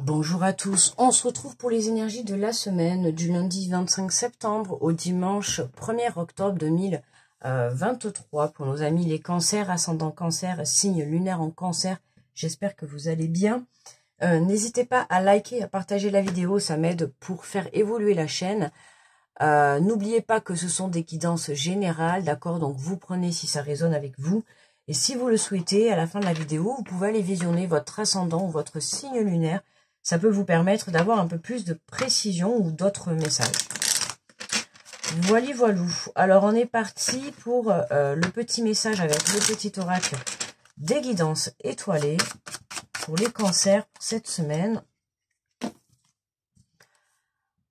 Bonjour à tous, on se retrouve pour les énergies de la semaine du lundi 25 septembre au dimanche 1er octobre 2023 pour nos amis les cancers, ascendant cancer, signe lunaire en cancer. J'espère que vous allez bien. N'hésitez pas à liker, à partager la vidéo, ça m'aide pour faire évoluer la chaîne. N'oubliez pas que ce sont des guidances générales, d'accord? Donc vous prenez si ça résonne avec vous. Et si vous le souhaitez, à la fin de la vidéo, vous pouvez aller visionner votre ascendant ou votre signe lunaire. Ça peut vous permettre d'avoir un peu plus de précision ou d'autres messages. Voilou. Alors, on est parti pour le petit message avec le petit oracle des guidances étoilées pour les cancers pour cette semaine.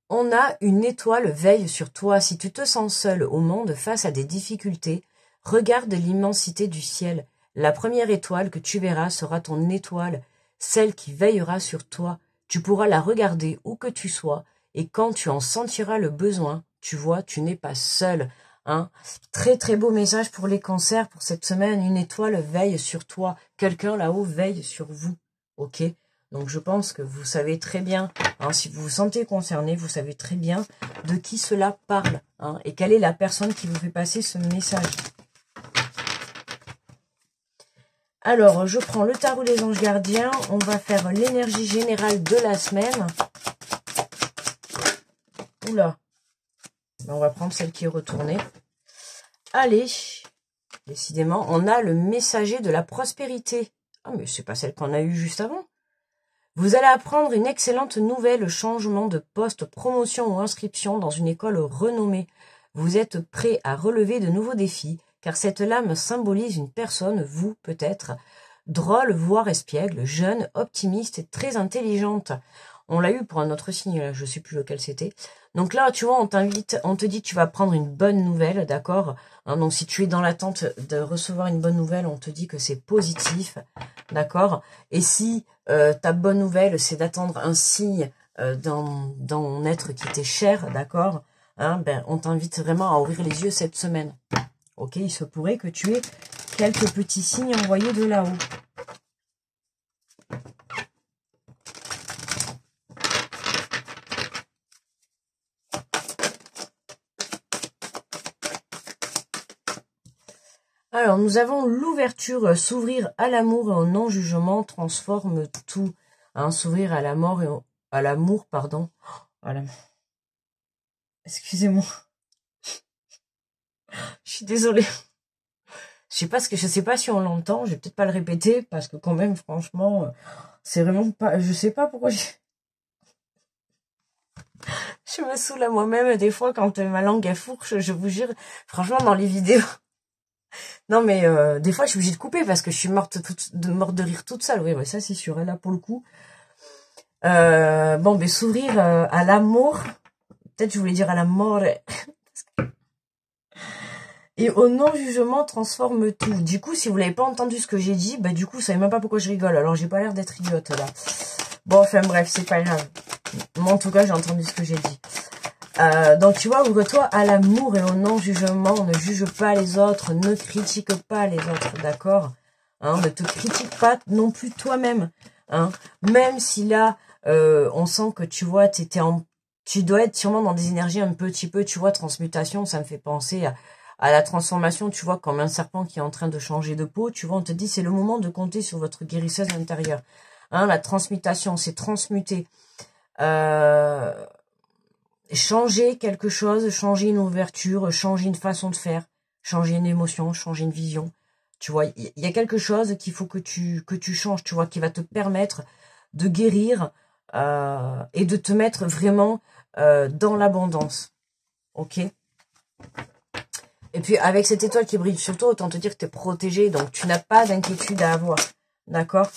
On a une étoile veille sur toi. Si tu te sens seul au monde face à des difficultés, regarde l'immensité du ciel. La première étoile que tu verras sera ton étoile, celle qui veillera sur toi. Tu pourras la regarder où que tu sois, et quand tu en sentiras le besoin, tu vois, tu n'es pas seul. Hein. Très très beau message pour les cancers pour cette semaine. Une étoile veille sur toi. Quelqu'un là-haut veille sur vous. Ok? Donc je pense que vous savez très bien, hein, si vous vous sentez concerné, vous savez très bien de qui cela parle. Hein, et quelle est la personne qui vous fait passer ce message. Alors, je prends le tarot des anges gardiens. On va faire l'énergie générale de la semaine. Oula. On va prendre celle qui est retournée. Allez. Décidément, on a le messager de la prospérité. Ah, mais c'est pas celle qu'on a eue juste avant. Vous allez apprendre une excellente nouvelle, changement de poste, promotion ou inscription dans une école renommée. Vous êtes prêt à relever de nouveaux défis, car cette lame symbolise une personne, vous peut-être, drôle, voire espiègle, jeune, optimiste et très intelligente. On l'a eu pour un autre signe, là, je sais plus lequel c'était. Donc là, tu vois, on t'invite, on te dit que tu vas prendre une bonne nouvelle, d'accord? Hein, donc si tu es dans l'attente de recevoir une bonne nouvelle, on te dit que c'est positif, d'accord? Et si ta bonne nouvelle, c'est d'attendre un signe dans ton être qui t'est cher, d'accord? Hein, ben, on t'invite vraiment à ouvrir les yeux cette semaine. Ok, il se pourrait que tu aies quelques petits signes envoyés de là-haut. Alors, nous avons l'ouverture, s'ouvrir à l'amour et au non-jugement transforme tout. Hein, s'ouvrir à la mort et à l'amour, pardon. Excusez-moi. Je suis désolée. Je sais pas si on l'entend, je vais peut-être pas le répéter, parce que quand même, franchement, c'est vraiment pas, je sais pas pourquoi je me saoule à moi-même des fois quand ma langue est fourche, je vous jure, franchement, dans les vidéos. Non, mais des fois, je suis obligée de couper parce que je suis morte de rire toute seule. Oui, ouais, ça, c'est sûr. Et là, pour le coup. Bon, ben, s'ouvrir à l'amour. Peut-être je voulais dire à la mort. Et au non-jugement transforme tout. Du coup, si vous n'avez pas entendu ce que j'ai dit, bah du coup, vous savez même pas pourquoi je rigole. Alors, j'ai pas l'air d'être idiote, là. Bon, enfin, bref, c'est pas grave. Moi, en tout cas, j'ai entendu ce que j'ai dit. Donc, tu vois, ouvre-toi à l'amour et au non-jugement. Ne juge pas les autres. Ne critique pas les autres, d'accord? Hein, ne te critique pas non plus toi-même. Hein, même si là, on sent que, tu vois, tu dois être sûrement dans des énergies un petit peu, tu vois, transmutation. Ça me fait penser à la transformation, tu vois, comme un serpent qui est en train de changer de peau. Tu vois, on te dit, c'est le moment de compter sur votre guérisseuse intérieure. Hein, la transmutation, c'est transmuter. Changer quelque chose, changer une ouverture, changer une façon de faire, changer une émotion, changer une vision. Tu vois, il y a quelque chose qu'il faut que tu changes, tu vois, qui va te permettre de guérir et de te mettre vraiment dans l'abondance. Ok? Et puis, avec cette étoile qui brille sur toi, autant te dire que tu es protégé, donc tu n'as pas d'inquiétude à avoir. D'accord?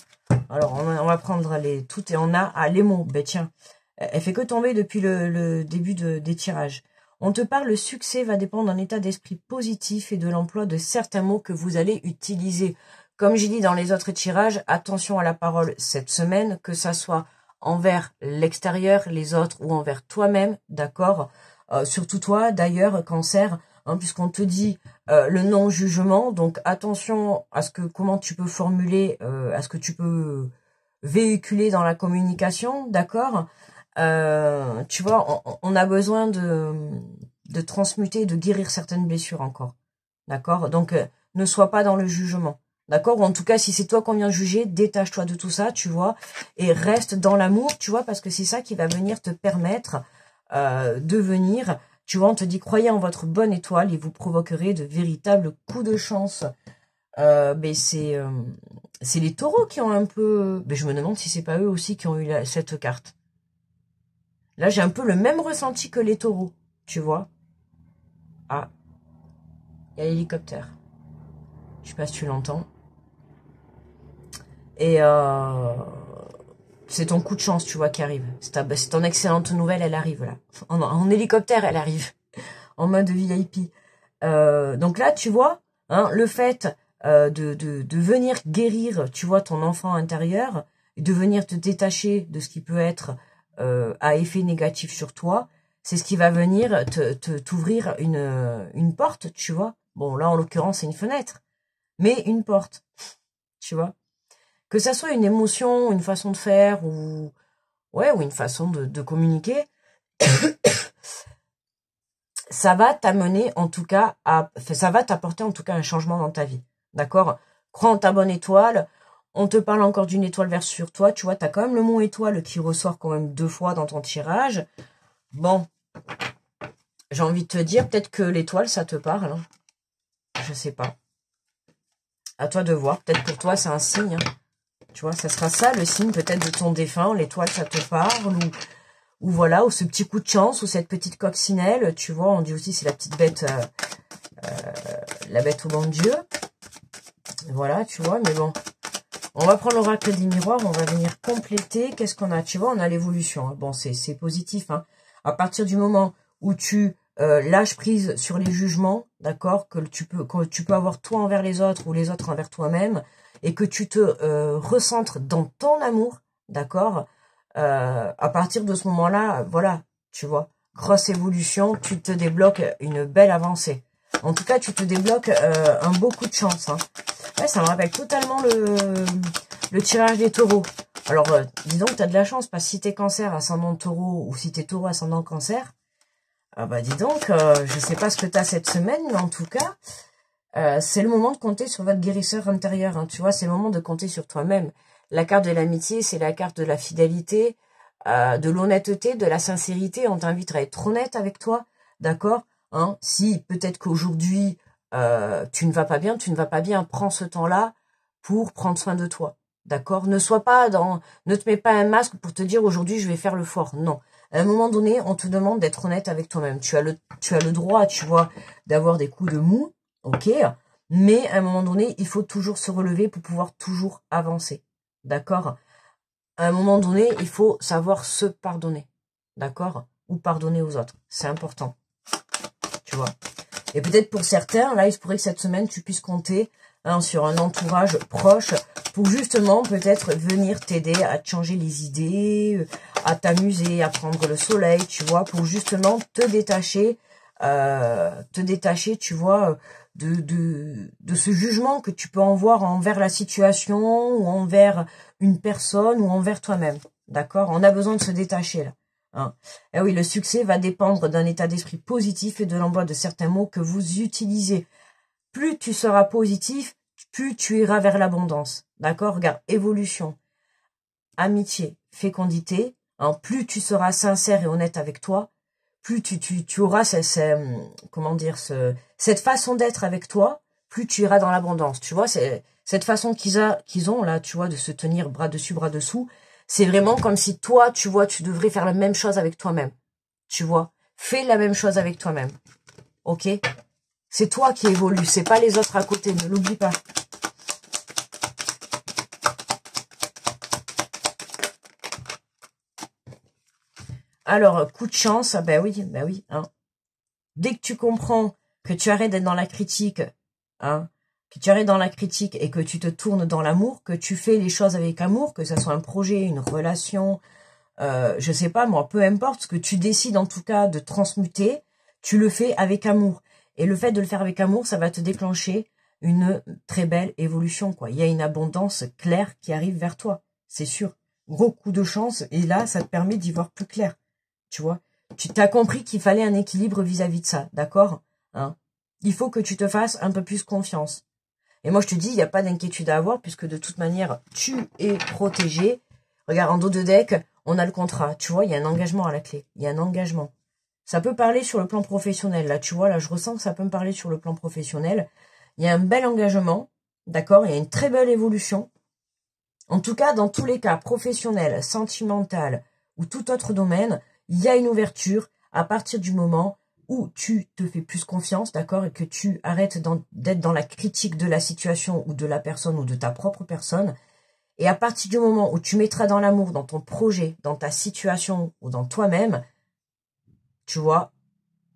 Alors, on va prendre toutes et on a les mots. Ben tiens, elle fait que tomber depuis le début des tirages. On te parle, le succès va dépendre d'un état d'esprit positif et de l'emploi de certains mots que vous allez utiliser. Comme j'ai dit dans les autres tirages, attention à la parole cette semaine, que ça soit envers l'extérieur, les autres ou envers toi-même, d'accord? Surtout toi, d'ailleurs, cancer, hein, puisqu'on te dit le non-jugement, donc attention à comment tu peux formuler, à ce que tu peux véhiculer dans la communication, d'accord? Tu vois, on a besoin de transmuter, de guérir certaines blessures encore, d'accord? Donc, ne sois pas dans le jugement, d'accord? Ou en tout cas, si c'est toi qu'on vient juger, détache-toi de tout ça, tu vois, et reste dans l'amour, tu vois, parce que c'est ça qui va venir te permettre de venir, tu vois, on te dit, croyez en votre bonne étoile et vous provoquerez de véritables coups de chance. Mais c'est les taureaux qui ont un peu... Mais je me demande si c'est pas eux aussi qui ont eu cette carte. Là, j'ai un peu le même ressenti que les taureaux, tu vois. Ah, il y a l'hélicoptère. Je sais pas si tu l'entends. Et c'est ton coup de chance, tu vois, qui arrive. C'est ton excellente nouvelle, elle arrive, là. En hélicoptère, elle arrive. En mode VIP. Donc là, tu vois, hein, le fait de venir guérir, tu vois, ton enfant intérieur, de venir te détacher de ce qui peut être à effet négatif sur toi, c'est ce qui va venir t'ouvrir une porte, tu vois. Bon, là, en l'occurrence, c'est une fenêtre, mais une porte, tu vois. Que ça soit une émotion, une façon de faire, ou une façon de communiquer, ça va t'amener en tout cas ça va t'apporter en tout cas un changement dans ta vie, d'accord? Crois en ta bonne étoile. On te parle encore d'une étoile verte sur toi, tu vois, t'as quand même le mot étoile qui ressort quand même 2 fois dans ton tirage. Bon, j'ai envie de te dire, peut-être que l'étoile, ça te parle, hein. Je sais pas. À toi de voir, peut-être pour toi, c'est un signe, hein. Tu vois, ça sera ça, le signe peut-être de ton défunt, l'étoile, ça te parle, ou voilà, ou ce petit coup de chance, ou cette petite coccinelle, tu vois, on dit aussi c'est la petite bête, la bête au bon Dieu. Voilà, tu vois, mais bon. On va prendre l'oracle des miroirs, on va venir compléter. Peux-ce qu'on a? Tu vois, on a l'évolution. Hein. Bon, c'est positif. Hein. À partir du moment où tu lâches prise sur les jugements, d'accord, que tu peux avoir toi envers les autres ou les autres envers toi-même, et que tu te recentres dans ton amour, d'accord, à partir de ce moment-là, voilà, tu vois, grosse évolution, tu te débloques une belle avancée. En tout cas, tu te débloques un beau coup de chance. Hein. Ouais, ça me rappelle totalement le tirage des taureaux. Alors, dis donc, tu as de la chance, parce que si t'es cancer ascendant taureau, ou si t'es taureau ascendant cancer, ah bah dis donc, je sais pas ce que tu as cette semaine, mais en tout cas, c'est le moment de compter sur votre guérisseur intérieur. Hein, tu vois, c'est le moment de compter sur toi-même. La carte de l'amitié, c'est la carte de la fidélité, de l'honnêteté, de la sincérité. On t'invite à être honnête avec toi, d'accord, hein, si peut-être qu'aujourd'hui, tu ne vas pas bien, prends ce temps-là pour prendre soin de toi, d'accord. Ne te mets pas un masque pour te dire aujourd'hui je vais faire le fort, non. À un moment donné, on te demande d'être honnête avec toi-même. Tu as le droit, tu vois, d'avoir des coups de mou, ok, mais à un moment donné, il faut toujours se relever pour pouvoir toujours avancer, d'accord. À un moment donné, il faut savoir se pardonner, d'accord, ou pardonner aux autres, c'est important, tu vois. Et peut-être pour certains, là, il se pourrait que cette semaine, tu puisses compter sur un entourage proche pour justement peut-être venir t'aider à te changer les idées, à t'amuser, à prendre le soleil, tu vois, pour justement te détacher, tu vois, de ce jugement que tu peux avoir envers la situation ou envers une personne ou envers toi-même. D'accord? On a besoin de se détacher là. Hein. Et oui, le succès va dépendre d'un état d'esprit positif et de l'emploi de certains mots que vous utilisez. Plus tu seras positif, plus tu iras vers l'abondance. D'accord? Regarde, évolution, amitié, fécondité. Hein, plus tu seras sincère et honnête avec toi, plus tu auras cette façon d'être avec toi, plus tu iras dans l'abondance. Tu vois, c'est cette façon qu'ils ont là, tu vois, de se tenir bras dessus, bras dessous. C'est vraiment comme si toi, tu vois, tu devrais faire la même chose avec toi-même. Tu vois, fais la même chose avec toi-même. Ok? C'est toi qui évolues, c'est pas les autres à côté, ne l'oublie pas. Alors, coup de chance, ben oui. Hein. Dès que tu comprends que tu arrêtes d'être dans la critique, hein, que tu arrêtes dans la critique et que tu te tournes dans l'amour, que tu fais les choses avec amour, que ça soit un projet, une relation, je sais pas moi, peu importe, ce que tu décides en tout cas de transmuter, tu le fais avec amour. Et le fait de le faire avec amour, ça va te déclencher une très belle évolution, quoi. Il y a une abondance claire qui arrive vers toi, c'est sûr. gros coup de chance. Et là, ça te permet d'y voir plus clair. Tu vois, tu t'as compris qu'il fallait un équilibre vis-à-vis de ça, d'accord, hein? Il faut que tu te fasses un peu plus confiance. Et moi, je te dis, il n'y a pas d'inquiétude à avoir, puisque de toute manière, tu es protégé. Regarde, en dos de deck, on a le contrat. Tu vois, il y a un engagement à la clé. Il y a un engagement. Ça peut parler sur le plan professionnel. Là, tu vois, là, je ressens que ça peut me parler sur le plan professionnel. Il y a un bel engagement, d'accord? Il y a une très belle évolution. En tout cas, dans tous les cas, professionnel, sentimental ou tout autre domaine, il y a une ouverture à partir du moment où tu te fais plus confiance, d'accord, et que tu arrêtes d'être dans la critique de la situation ou de la personne ou de ta propre personne. Et à partir du moment où tu mettras dans l'amour, dans ton projet, dans ta situation ou dans toi-même, tu vois,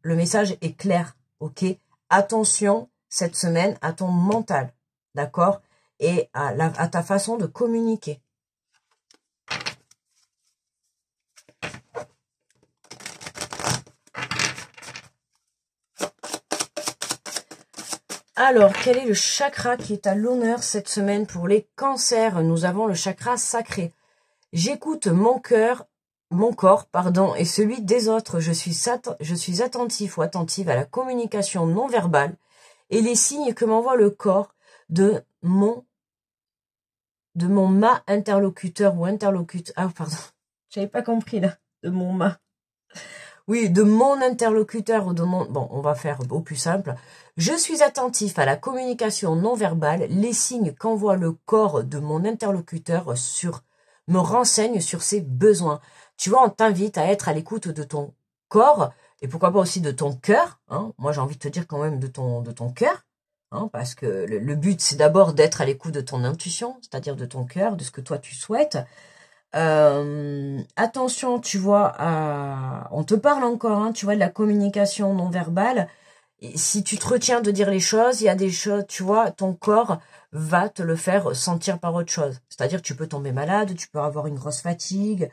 le message est clair, ok? Attention, cette semaine, à ton mental, d'accord? Et à ta façon de communiquer. Alors, quel est le chakra qui est à l'honneur cette semaine pour les cancers? Nous avons le chakra sacré. J'écoute mon corps, et celui des autres. Je suis attentif ou attentive à la communication non verbale et les signes que m'envoie le corps de mon interlocuteur ou interlocuteur. Ah, pardon, j'avais pas compris là. De mon Oui, de mon interlocuteur ou de mon... Bon, on va faire au plus simple. Je suis attentif à la communication non verbale, les signes qu'envoie le corps de mon interlocuteur me renseigne sur ses besoins. Tu vois, on t'invite à être à l'écoute de ton corps et pourquoi pas aussi de ton cœur. Hein. Moi, j'ai envie de te dire quand même de ton cœur, hein, parce que le but, c'est d'abord d'être à l'écoute de ton intuition, c'est-à-dire de ton cœur, de ce que toi tu souhaites. Attention, tu vois, on te parle encore, hein, tu vois, de la communication non verbale. Et si tu te retiens de dire les choses, il y a des choses, tu vois, ton corps va te le faire sentir par autre chose. C'est-à-dire, tu peux tomber malade, tu peux avoir une grosse fatigue,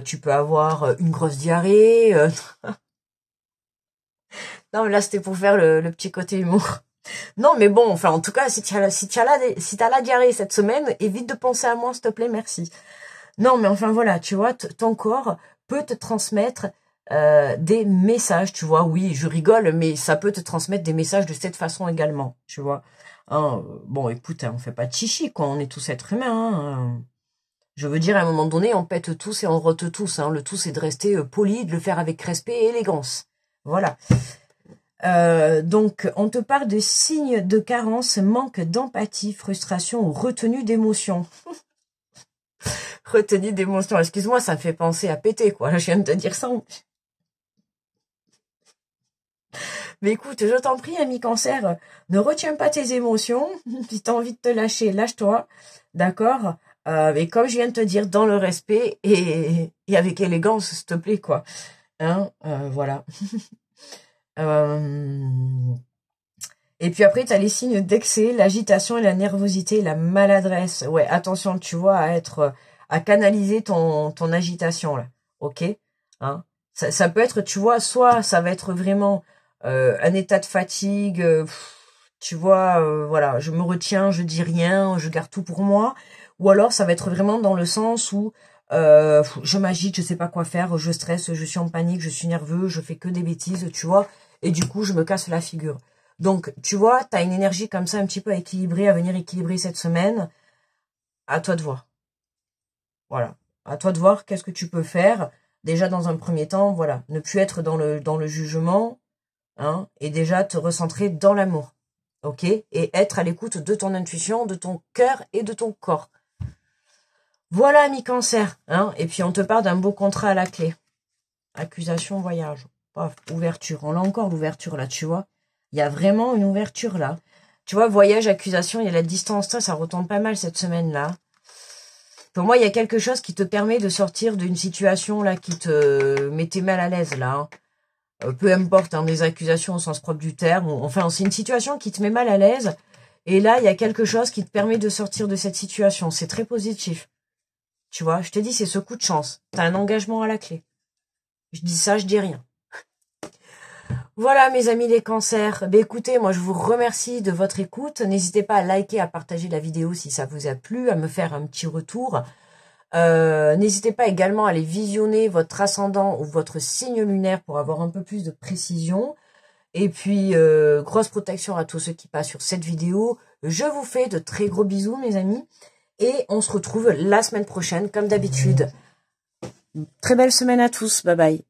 tu peux avoir une grosse diarrhée. Non, mais là, c'était pour faire le petit côté humour. Non, mais bon, enfin, en tout cas, si t'as la diarrhée cette semaine, évite de penser à moi, s'il te plaît, merci. Non, mais enfin, voilà, tu vois, ton corps peut te transmettre des messages, tu vois. Oui, je rigole, mais ça peut te transmettre des messages de cette façon également, tu vois. Hein, bon, écoute, on fait pas de chichi, quoi, on est tous êtres humains. Hein. Je veux dire, à un moment donné, on pète tous et on rote tous. Hein. Le tout, c'est de rester poli, de le faire avec respect et élégance. Voilà. Donc, on te parle de signes de carence, manque d'empathie, frustration ou retenue d'émotion. Retenue d'émotion, excuse-moi, ça me fait penser à péter, quoi. Là, je viens de te dire ça. Mais écoute, je t'en prie, ami cancer, ne retiens pas tes émotions. Si t'as envie de te lâcher, lâche-toi. D'accord? Et comme je viens de te dire, dans le respect et avec élégance, s'il te plaît, quoi. Hein, voilà. Et puis après, tu as les signes d'excès, l'agitation et la nervosité, la maladresse. Ouais, attention, tu vois, à canaliser ton agitation, là. Ok? Hein? Ça peut être, tu vois, soit ça va être vraiment un état de fatigue, tu vois, voilà, je me retiens, je dis rien, je garde tout pour moi. Ou alors, ça va être vraiment dans le sens où je m'agite, je sais pas quoi faire, je stresse, je suis en panique, je suis nerveux, je fais que des bêtises, tu vois. Et du coup, je me casse la figure. Donc, tu vois, tu as une énergie comme ça un petit peu à équilibrer, à venir équilibrer cette semaine. À toi de voir. Voilà. À toi de voir qu'est-ce que tu peux faire. Déjà, dans un premier temps, voilà. Ne plus être dans le jugement, hein, et déjà te recentrer dans l'amour. Ok? Et être à l'écoute de ton intuition, de ton cœur et de ton corps. Voilà, ami cancer, hein. Et puis, on te parle d'un beau contrat à la clé. Accusation, voyage. Paf, ouverture. On a encore l'ouverture là, tu vois. Il y a vraiment une ouverture là. Tu vois, voyage, accusation, il y a la distance, ça retombe pas mal cette semaine-là. Pour moi, il y a quelque chose qui te permet de sortir d'une situation là qui te mettait mal à l'aise là. Peu importe, hein, des accusations au sens propre du terme. Enfin, c'est une situation qui te met mal à l'aise. Et là, il y a quelque chose qui te permet de sortir de cette situation. C'est très positif. Tu vois, je te dis, c'est ce coup de chance. T'as un engagement à la clé. Je dis ça, je dis rien. Voilà mes amis les cancers, écoutez, moi je vous remercie de votre écoute, n'hésitez pas à liker, à partager la vidéo si ça vous a plu, à me faire un petit retour, N'hésitez pas également à aller visionner votre ascendant ou votre signe lunaire pour avoir un peu plus de précision. Et puis, grosse protection à tous ceux qui passent sur cette vidéo. Je vous fais de très gros bisous, mes amis. Et on se retrouve la semaine prochaine, comme d'habitude. Très belle semaine à tous. Bye bye.